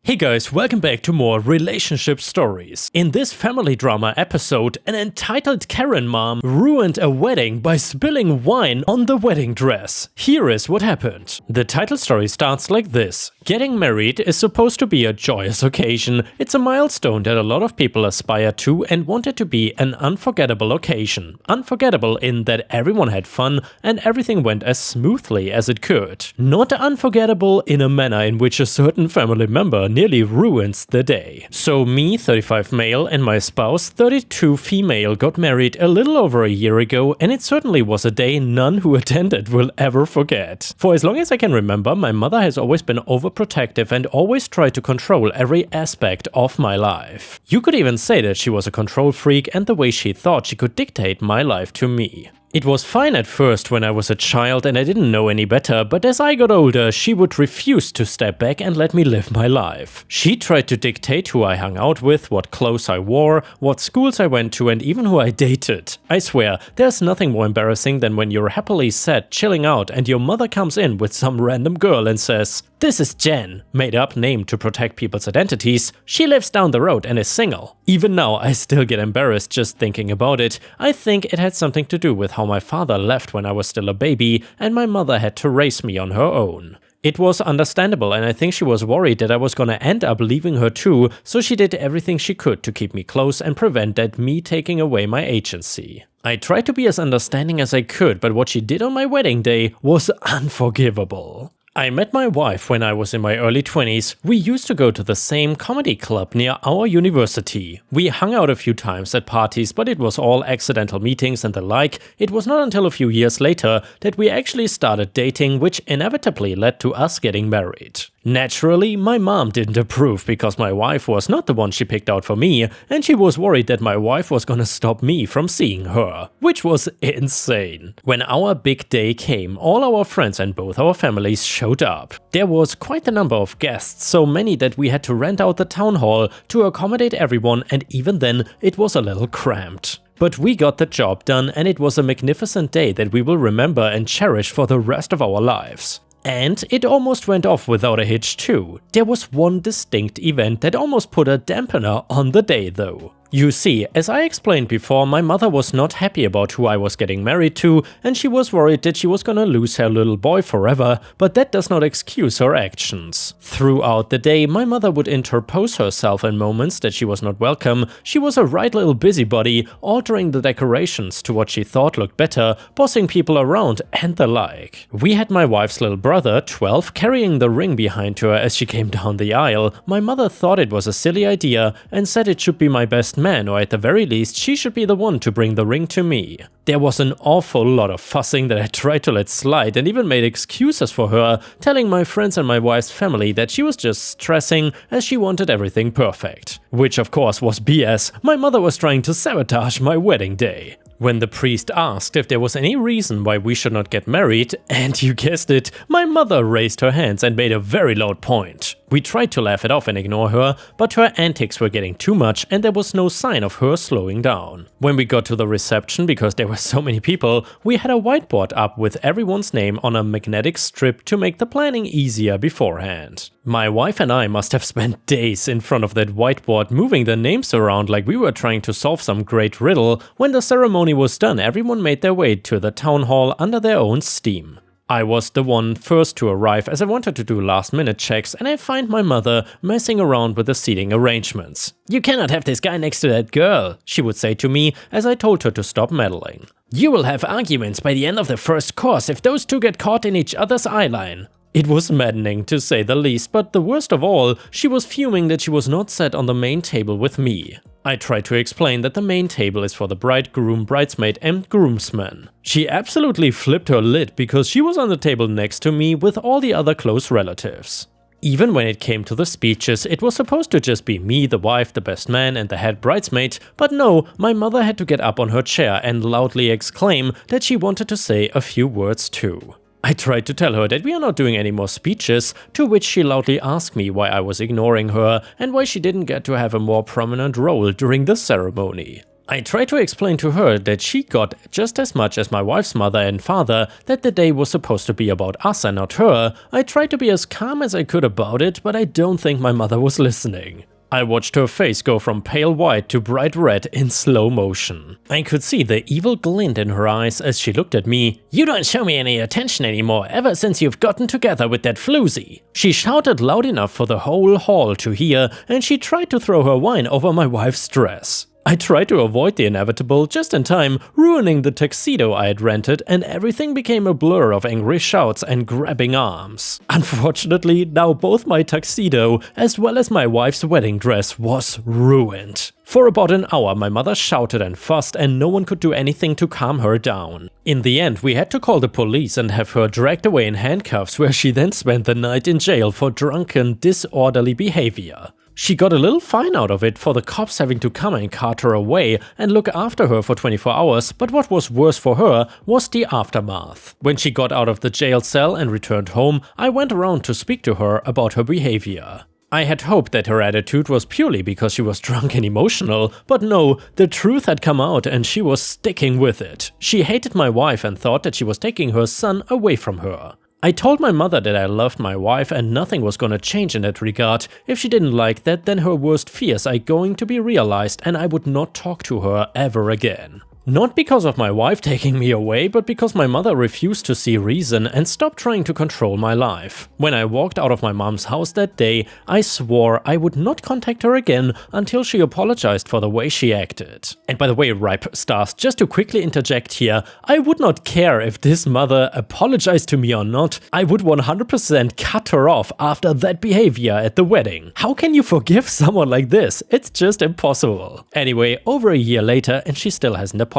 Hey guys, welcome back to more relationship stories. In this family drama episode, an entitled Karen mom ruined a wedding by spilling wine on the wedding dress. Here is what happened. The title story starts like this. Getting married is supposed to be a joyous occasion. It's a milestone that a lot of people aspire to and want it to be an unforgettable occasion. Unforgettable in that everyone had fun and everything went as smoothly as it could. Not unforgettable in a manner in which a certain family member nearly ruins the day. So me, 35 male, and my spouse, 32 female, got married a little over a year ago, and it certainly was a day none who attended will ever forget. For as long as I can remember, my mother has always been overprotective and always tried to control every aspect of my life. You could even say that she was a control freak, and the way she thought she could dictate my life to me. It was fine at first when I was a child and I didn't know any better, but as I got older, she would refuse to step back and let me live my life. She tried to dictate who I hung out with, what clothes I wore, what schools I went to, and even who I dated. I swear, there's nothing more embarrassing than when you're happily set, chilling out, and your mother comes in with some random girl and says, "This is Jen," made up name to protect people's identities. She lives down the road and is single. Even now, I still get embarrassed just thinking about it. I think it had something to do with how my father left when I was still a baby, and my mother had to raise me on her own. It was understandable, and I think she was worried that I was gonna end up leaving her too, so she did everything she could to keep me close and prevent that me taking away my agency. I tried to be as understanding as I could, but what she did on my wedding day was unforgivable. I met my wife when I was in my early 20s. We used to go to the same comedy club near our university. We hung out a few times at parties, but it was all accidental meetings and the like. It was not until a few years later that we actually started dating, which inevitably led to us getting married. Naturally, my mom didn't approve because my wife was not the one she picked out for me, and she was worried that my wife was gonna stop me from seeing her, which was insane. When our big day came, all our friends and both our families showed up. There was quite a number of guests, so many that we had to rent out the town hall to accommodate everyone, and even then, it was a little cramped. But we got the job done, and it was a magnificent day that we will remember and cherish for the rest of our lives. And it almost went off without a hitch too. There was one distinct event that almost put a dampener on the day though. You see, as I explained before, my mother was not happy about who I was getting married to, and she was worried that she was gonna lose her little boy forever, but that does not excuse her actions. Throughout the day, my mother would interpose herself in moments that she was not welcome. She was a right little busybody, altering the decorations to what she thought looked better, bossing people around, and the like. We had my wife's little brother, 12, carrying the ring behind her as she came down the aisle. My mother thought it was a silly idea and said it should be my best man, or at the very least she should be the one to bring the ring to me. There was an awful lot of fussing that I tried to let slide and even made excuses for her, telling my friends and my wife's family that she was just stressing as she wanted everything perfect. Which of course was BS. My mother was trying to sabotage my wedding day. When the priest asked if there was any reason why we should not get married, and you guessed it, my mother raised her hands and made a very loud point. We tried to laugh it off and ignore her, but her antics were getting too much and there was no sign of her slowing down. When we got to the reception, because there were so many people, we had a whiteboard up with everyone's name on a magnetic strip to make the planning easier beforehand. My wife and I must have spent days in front of that whiteboard moving the names around like we were trying to solve some great riddle. When the ceremony was done, everyone made their way to the town hall under their own steam. I was the one first to arrive as I wanted to do last-minute checks, and I find my mother messing around with the seating arrangements. "You cannot have this guy next to that girl," she would say to me as I told her to stop meddling. "You will have arguments by the end of the first course if those two get caught in each other's eyeline." It was maddening to say the least, but the worst of all, she was fuming that she was not sat on the main table with me. I tried to explain that the main table is for the bride, groom, bridesmaid and groomsmen. She absolutely flipped her lid because she was on the table next to me with all the other close relatives. Even when it came to the speeches, it was supposed to just be me, the wife, the best man and the head bridesmaid, but no, my mother had to get up on her chair and loudly exclaim that she wanted to say a few words too. I tried to tell her that we are not doing any more speeches, to which she loudly asked me why I was ignoring her and why she didn't get to have a more prominent role during the ceremony. I tried to explain to her that she got just as much as my wife's mother and father, that the day was supposed to be about us and not her. I tried to be as calm as I could about it, but I don't think my mother was listening. I watched her face go from pale white to bright red in slow motion. I could see the evil glint in her eyes as she looked at me. "You don't show me any attention anymore ever since you've gotten together with that floozy." She shouted loud enough for the whole hall to hear, and she tried to throw her wine over my wife's dress. I tried to avoid the inevitable just in time, ruining the tuxedo I had rented, and everything became a blur of angry shouts and grabbing arms. Unfortunately, now both my tuxedo as well as my wife's wedding dress was ruined. For about an hour my mother shouted and fussed, and no one could do anything to calm her down. In the end, we had to call the police and have her dragged away in handcuffs, where she then spent the night in jail for drunken, disorderly behavior. She got a little fine out of it for the cops having to come and cart her away and look after her for 24 hours, but what was worse for her was the aftermath. When she got out of the jail cell and returned home, I went around to speak to her about her behavior. I had hoped that her attitude was purely because she was drunk and emotional, but no, the truth had come out and she was sticking with it. She hated my wife and thought that she was taking her son away from her. I told my mother that I loved my wife and nothing was gonna change in that regard. If she didn't like that, then her worst fears are going to be realized and I would not talk to her ever again. Not because of my wife taking me away, but because my mother refused to see reason and stopped trying to control my life. When I walked out of my mom's house that day, I swore I would not contact her again until she apologized for the way she acted. And by the way, ripe stars, just to quickly interject here, I would not care if this mother apologized to me or not. I would 100% cut her off after that behavior at the wedding. How can you forgive someone like this? It's just impossible. Anyway, over a year later and she still hasn't apologized.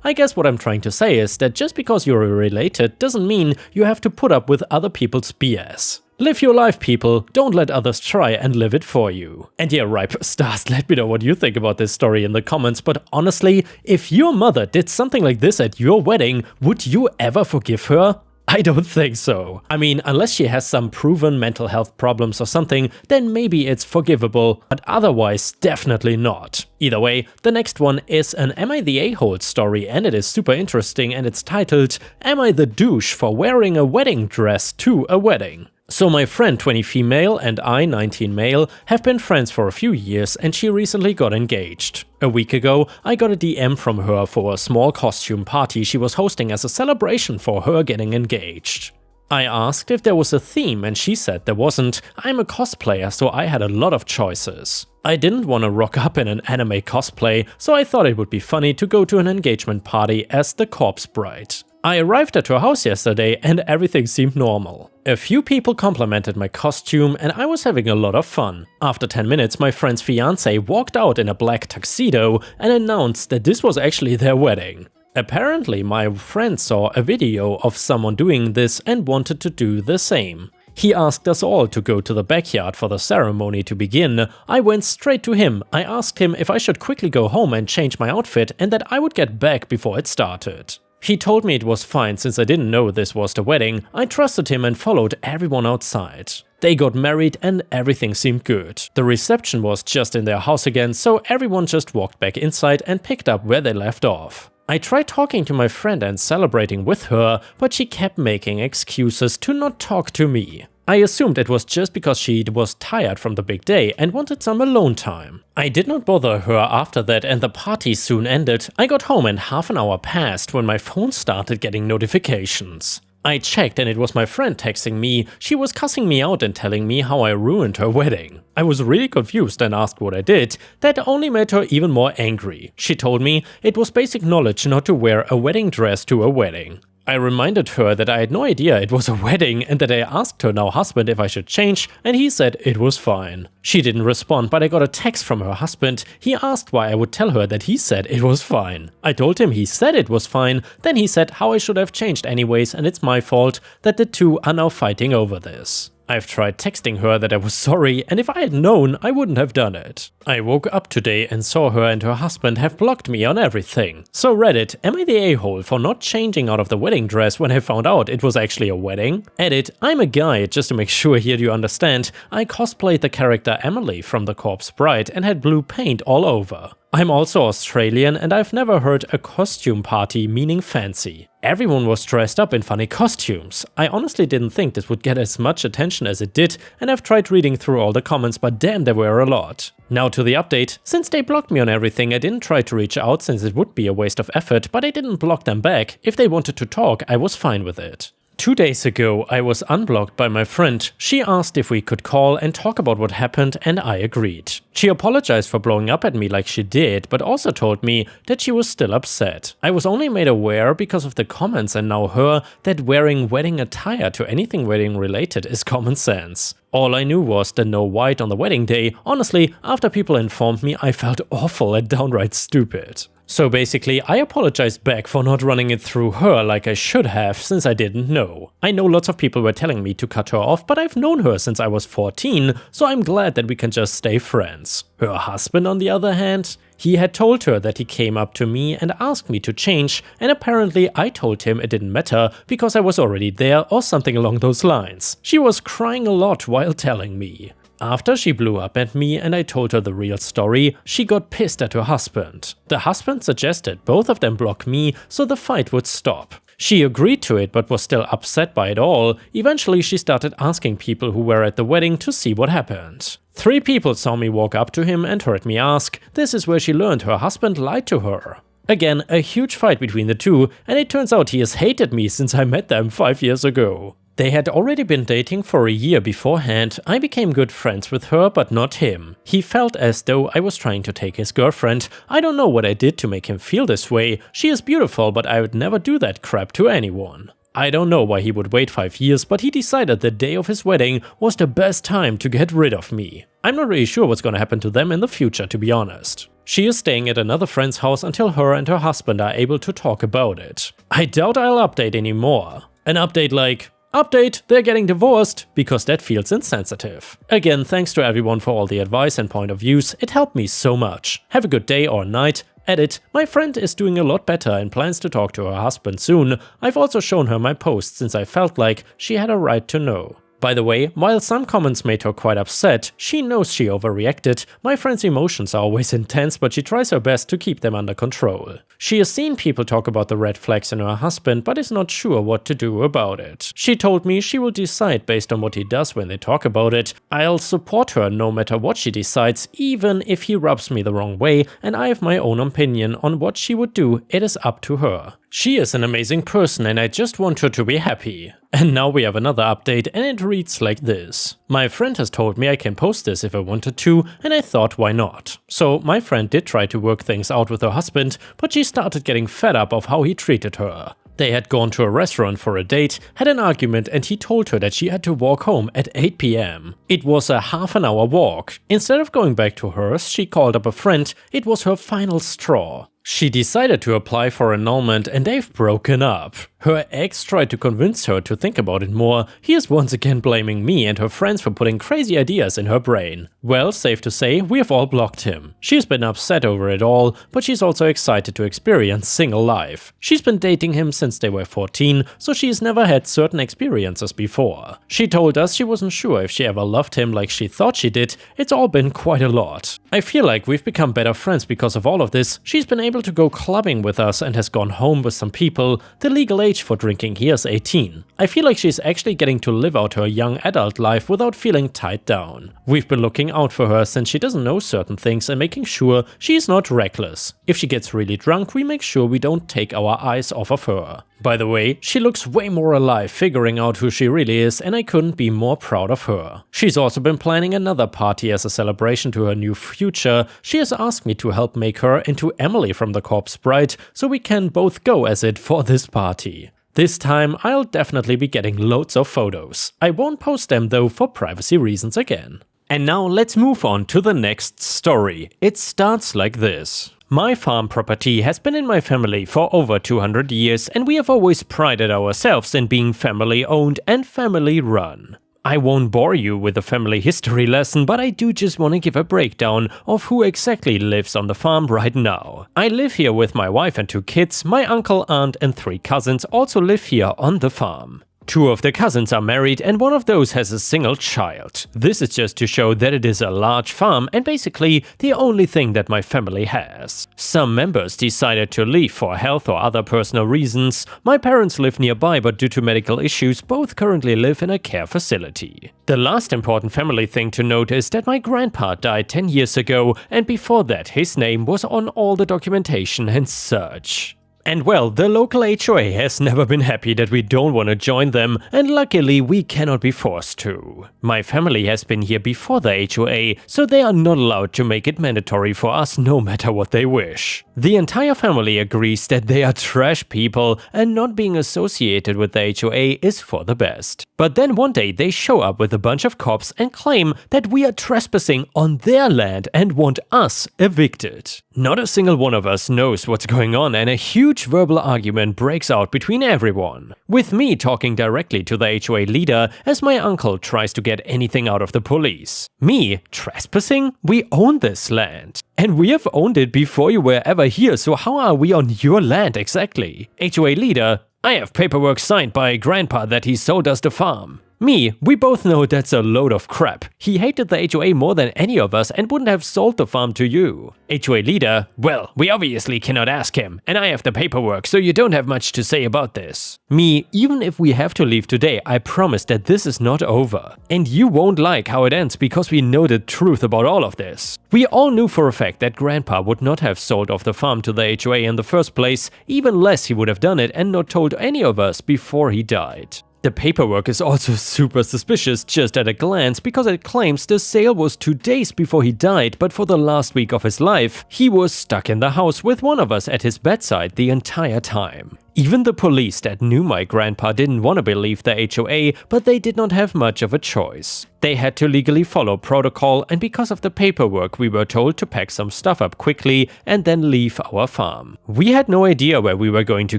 I guess what I'm trying to say is that just because you're related doesn't mean you have to put up with other people's BS. Live your life, people. Don't let others try and live it for you. And yeah, ripe stars, let me know what you think about this story in the comments, but honestly, if your mother did something like this at your wedding, would you ever forgive her? I don't think so. I mean, unless she has some proven mental health problems or something, then maybe it's forgivable, but otherwise definitely not. Either way, the next one is an Am I the A-hole story, and it is super interesting, and it's titled Am I the douche for wearing a wedding dress to a wedding? So my friend 20 female and I 19 male have been friends for a few years and she recently got engaged. A week ago I got a DM from her for a small costume party she was hosting as a celebration for her getting engaged. I asked if there was a theme and she said there wasn't. I'm a cosplayer, so I had a lot of choices. I didn't want to rock up in an anime cosplay, so I thought it would be funny to go to an engagement party as the corpse bride. I arrived at her house yesterday and everything seemed normal. A few people complimented my costume and I was having a lot of fun. After 10 minutes my friend's fiancé walked out in a black tuxedo and announced that this was actually their wedding. Apparently my friend saw a video of someone doing this and wanted to do the same. He asked us all to go to the backyard for the ceremony to begin. I went straight to him. I asked him if I should quickly go home and change my outfit and that I would get back before it started. He told me it was fine since I didn't know this was the wedding. I trusted him and followed everyone outside. They got married and everything seemed good. The reception was just in their house again, so everyone just walked back inside and picked up where they left off. I tried talking to my friend and celebrating with her, but she kept making excuses to not talk to me. I assumed it was just because she was tired from the big day and wanted some alone time. I did not bother her after that and the party soon ended. I got home and half an hour passed when my phone started getting notifications. I checked and it was my friend texting me. She was cussing me out and telling me how I ruined her wedding. I was really confused and asked what I did. That only made her even more angry. She told me it was basic knowledge not to wear a wedding dress to a wedding. I reminded her that I had no idea it was a wedding and that I asked her now husband if I should change and he said it was fine. She didn't respond, but I got a text from her husband. He asked why I would tell her that he said it was fine. I told him he said it was fine, then he said how I should have changed anyways and it's my fault that the two are now fighting over this. I've tried texting her that I was sorry and if I had known, I wouldn't have done it. I woke up today and saw her and her husband have blocked me on everything. So Reddit, am I the a-hole for not changing out of the wedding dress when I found out it was actually a wedding? Edit, I'm a guy, just to make sure here you understand. I cosplayed the character Emily from The Corpse Bride and had blue paint all over. I'm also Australian and I've never heard a costume party meaning fancy. Everyone was dressed up in funny costumes. I honestly didn't think this would get as much attention as it did, and I've tried reading through all the comments, but damn, there were a lot. Now to the update. Since they blocked me on everything, I didn't try to reach out since it would be a waste of effort, but I didn't block them back. If they wanted to talk, I was fine with it. 2 days ago, I was unblocked by my friend. She asked if we could call and talk about what happened, and I agreed. She apologized for blowing up at me like she did, but also told me that she was still upset. I was only made aware because of the comments and now her that wearing wedding attire to anything wedding related is common sense. All I knew was the no white on the wedding day. Honestly, after people informed me, I felt awful and downright stupid. So basically, I apologized back for not running it through her like I should have since I didn't know. I know lots of people were telling me to cut her off, but I've known her since I was 14, so I'm glad that we can just stay friends. Her husband, on the other hand, he had told her that he came up to me and asked me to change, and apparently I told him it didn't matter because I was already there or something along those lines. She was crying a lot while telling me. After she blew up at me and I told her the real story, she got pissed at her husband. The husband suggested both of them block me so the fight would stop. She agreed to it but was still upset by it all. Eventually she started asking people who were at the wedding to see what happened. 3 people saw me walk up to him and heard me ask. This is where she learned her husband lied to her. Again, a huge fight between the two, and it turns out he has hated me since I met them 5 years ago. They had already been dating for a year beforehand. I became good friends with her, but not him. He felt as though I was trying to take his girlfriend. I don't know what I did to make him feel this way. She is beautiful, but I would never do that crap to anyone. I don't know why he would wait 5 years, but he decided the day of his wedding was the best time to get rid of me. I'm not really sure what's gonna happen to them in the future, to be honest. She is staying at another friend's house until her and her husband are able to talk about it. I doubt I'll update anymore. An update like, update, they're getting divorced, because that feels insensitive. Again, thanks to everyone for all the advice and point of views, it helped me so much. Have a good day or night. Edit, my friend is doing a lot better and plans to talk to her husband soon. I've also shown her my post since I felt like she had a right to know. By the way, while some comments made her quite upset, she knows she overreacted. My friend's emotions are always intense, but she tries her best to keep them under control. She has seen people talk about the red flags in her husband, but is not sure what to do about it. She told me she will decide based on what he does when they talk about it. I'll support her no matter what she decides, even if he rubs me the wrong way, and I have my own opinion on what she would do. It is up to her. She is an amazing person and I just want her to be happy. And now we have another update and it reads like this. My friend has told me I can post this if I wanted to, and I thought why not. So my friend did try to work things out with her husband, but she started getting fed up of how he treated her. They had gone to a restaurant for a date, had an argument, and he told her that she had to walk home at 8 PM. It was a half-an-hour walk. Instead of going back to hers, she called up a friend. It was her final straw. She decided to apply for annulment and they've broken up. Her ex tried to convince her to think about it more. He is once again blaming me and her friends for putting crazy ideas in her brain. Well, safe to say, we have all blocked him. She's been upset over it all, but she's also excited to experience single life. She's been dating him since they were 14, so she's never had certain experiences before. She told us she wasn't sure if she ever loved him like she thought she did. It's all been quite a lot. I feel like we've become better friends because of all of this. She's been able to go clubbing with us and has gone home with some people. The legal age for drinking here is 18. I feel like she's actually getting to live out her young adult life without feeling tied down. We've been looking out for her since she doesn't know certain things and making sure she's not reckless. If she gets really drunk, we make sure we don't take our eyes off of her. By the way, she looks way more alive figuring out who she really is, and I couldn't be more proud of her. She's also been planning another party as a celebration to her new future. She has asked me to help make her into Emily from The Corpse Bride, so we can both go as it for this party. This time I'll definitely be getting loads of photos. I won't post them though for privacy reasons again. And now let's move on to the next story. It starts like this. My farm property has been in my family for over 200 years and we have always prided ourselves in being family owned and family run. I won't bore you with a family history lesson, but I do just want to give a breakdown of who exactly lives on the farm right now. I live here with my wife and 2 kids. My uncle, aunt and 3 cousins also live here on the farm. 2 of the cousins are married and one of those has a single child. This is just to show that it is a large farm and basically the only thing that my family has. Some members decided to leave for health or other personal reasons. My parents live nearby, but due to medical issues both currently live in a care facility. The last important family thing to note is that my grandpa died 10 years ago, and before that his name was on all the documentation and such. And well, the local HOA has never been happy that we don't want to join them, and luckily we cannot be forced to. My family has been here before the HOA, so they are not allowed to make it mandatory for us no matter what they wish. The entire family agrees that they are trash people and not being associated with the HOA is for the best. But then one day they show up with a bunch of cops and claim that we are trespassing on their land and want us evicted. Not a single one of us knows what's going on, and a huge verbal argument breaks out between everyone, with me talking directly to the HOA leader as my uncle tries to get anything out of the police. Me? Trespassing? We own this land. And we have owned it before you were ever here, so how are we on your land exactly? HOA leader: I have paperwork signed by Grandpa that he sold us the farm. Me: we both know that's a load of crap. He hated the HOA more than any of us and wouldn't have sold the farm to you. HOA leader: well, we obviously cannot ask him, and I have the paperwork, so you don't have much to say about this. Me: even if we have to leave today, I promise that this is not over. And you won't like how it ends because we know the truth about all of this. We all knew for a fact that Grandpa would not have sold off the farm to the HOA in the first place, even less he would have done it and not told any of us before he died. The paperwork is also super suspicious just at a glance because it claims the sale was 2 days before he died, but for the last week of his life, he was stuck in the house with one of us at his bedside the entire time. Even the police that knew my grandpa didn't want to believe the HOA, but they did not have much of a choice. They had to legally follow protocol, and because of the paperwork we were told to pack some stuff up quickly and then leave our farm. We had no idea where we were going to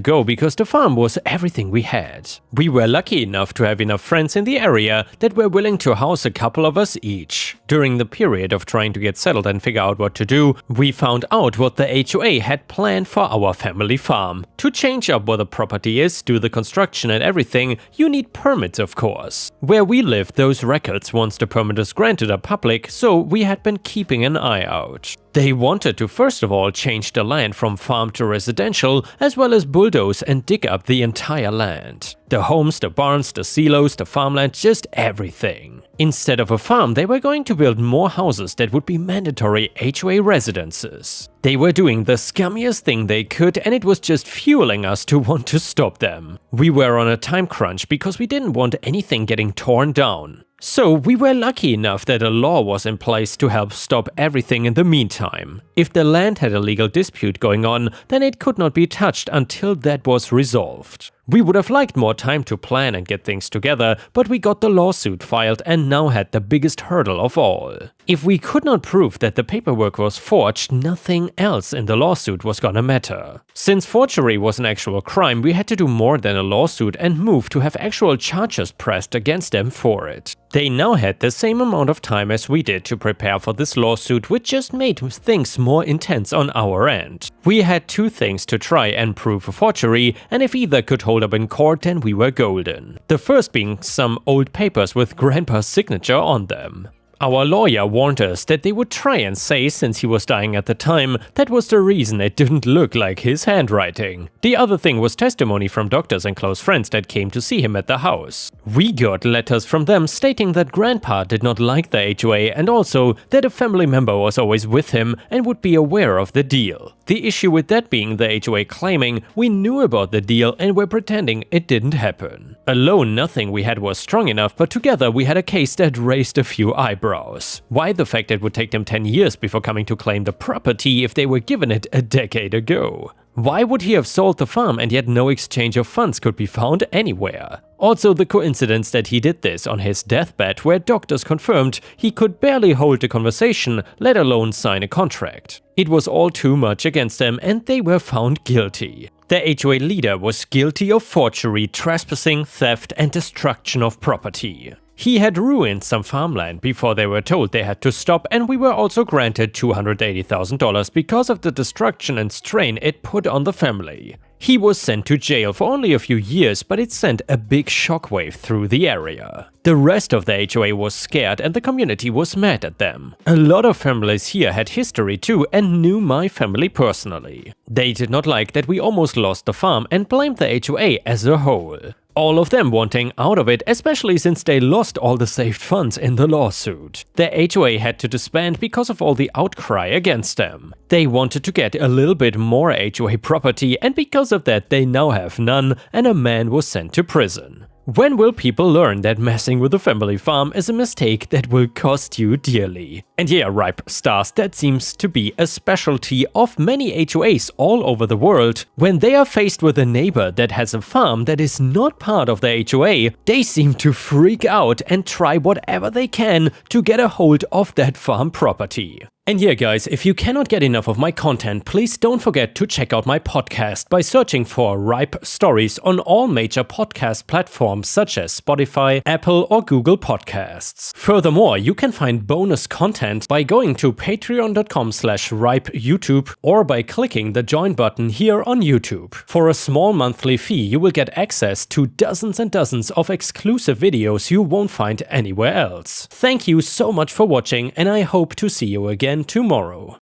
go because the farm was everything we had. We were lucky enough to have enough friends in the area that were willing to house a couple of us each. During the period of trying to get settled and figure out what to do, we found out what the HOA had planned for our family farm. To change up where the property is, do the construction and everything, you need permits, of course. Where we live, those records once the permit is granted are public, so we had been keeping an eye out. They wanted to first of all change the land from farm to residential, as well as bulldoze and dig up the entire land. The homes, the barns, the silos, the farmland, just everything. Instead of a farm, they were going to build more houses that would be mandatory HOA residences. They were doing the scummiest thing they could, and it was just fueling us to want to stop them. We were on a time crunch because we didn't want anything getting torn down. So we were lucky enough that a law was in place to help stop everything in the meantime. If the land had a legal dispute going on, then it could not be touched until that was resolved. We would have liked more time to plan and get things together, but we got the lawsuit filed and now had the biggest hurdle of all. If we could not prove that the paperwork was forged, nothing else in the lawsuit was gonna matter. Since forgery was an actual crime, we had to do more than a lawsuit and move to have actual charges pressed against them for it. They now had the same amount of time as we did to prepare for this lawsuit, which just made things more intense on our end. We had 2 things to try and prove a forgery, and if either could hold up in court, then we were golden. The first being some old papers with Grandpa's signature on them. Our lawyer warned us that they would try and say, since he was dying at the time, that was the reason it didn't look like his handwriting. The other thing was testimony from doctors and close friends that came to see him at the house. We got letters from them stating that Grandpa did not like the HOA and also that a family member was always with him and would be aware of the deal. The issue with that being the HOA claiming we knew about the deal and were pretending it didn't happen. Alone, nothing we had was strong enough, but together we had a case that raised a few eyebrows. Why the fact it would take them 10 years before coming to claim the property if they were given it a decade ago? Why would he have sold the farm and yet no exchange of funds could be found anywhere? Also the coincidence that he did this on his deathbed where doctors confirmed he could barely hold a conversation, let alone sign a contract. It was all too much against them and they were found guilty. The HOA leader was guilty of forgery, trespassing, theft and destruction of property. He had ruined some farmland before they were told they had to stop, and we were also granted $280,000 because of the destruction and strain it put on the family. He was sent to jail for only a few years, but it sent a big shockwave through the area. The rest of the HOA was scared and the community was mad at them. A lot of families here had history too and knew my family personally. They did not like that we almost lost the farm and blamed the HOA as a whole. All of them wanting out of it, especially since they lost all the saved funds in the lawsuit. The HOA had to disband because of all the outcry against them. They wanted to get a little bit more HOA property, and because of that they now have none, and a man was sent to prison. When will people learn that messing with a family farm is a mistake that will cost you dearly? And yeah, ripe stars, that seems to be a specialty of many HOAs all over the world. When they are faced with a neighbor that has a farm that is not part of the HOA, they seem to freak out and try whatever they can to get a hold of that farm property. And yeah guys, if you cannot get enough of my content, please don't forget to check out my podcast by searching for Ripe Stories on all major podcast platforms such as Spotify, Apple or Google Podcasts. Furthermore, you can find bonus content by going to patreon.com/ripeyoutube or by clicking the join button here on YouTube. For a small monthly fee, you will get access to dozens and dozens of exclusive videos you won't find anywhere else. Thank you so much for watching, and I hope to see you again tomorrow.